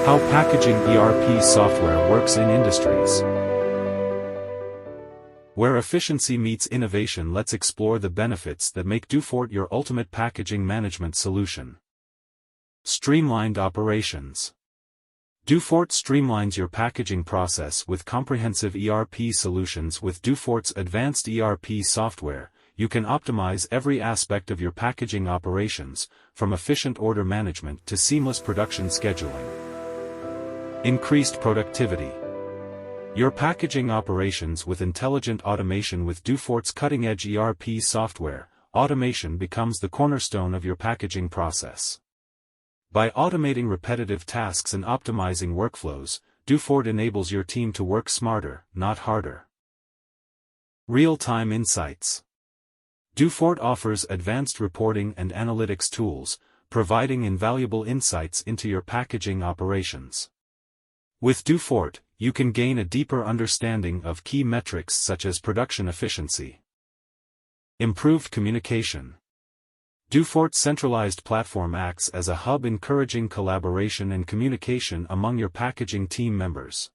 How packaging ERP software works in industries. Where efficiency meets innovation, let's explore the benefits that make Dufort your ultimate packaging management solution. Streamlined operations. Dufort streamlines your packaging process with comprehensive ERP solutions. With Dufort's advanced ERP software, you can optimize every aspect of your packaging operations, from efficient order management to seamless production scheduling. Increased productivity. Your packaging operations with intelligent automation. With Dufort's cutting-edge ERP software, automation becomes the cornerstone of your packaging process. By automating repetitive tasks and optimizing workflows, Dufort enables your team to work smarter, not harder. Real-time insights. Dufort offers advanced reporting and analytics tools, providing invaluable insights into your packaging operations. With Dufort, you can gain a deeper understanding of key metrics such as production efficiency. Improved communication. Dufort's centralized platform acts as a hub, encouraging collaboration and communication among your packaging team members.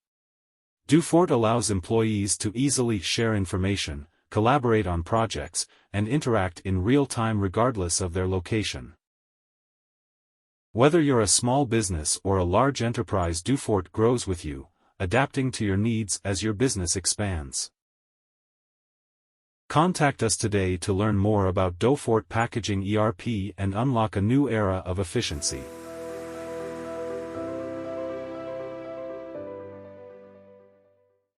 Dufort allows employees to easily share information, collaborate on projects, and interact in real time regardless of their location. Whether you're a small business or a large enterprise, Dufort grows with you, adapting to your needs as your business expands. Contact us today to learn more about Dufort packaging ERP and unlock a new era of efficiency.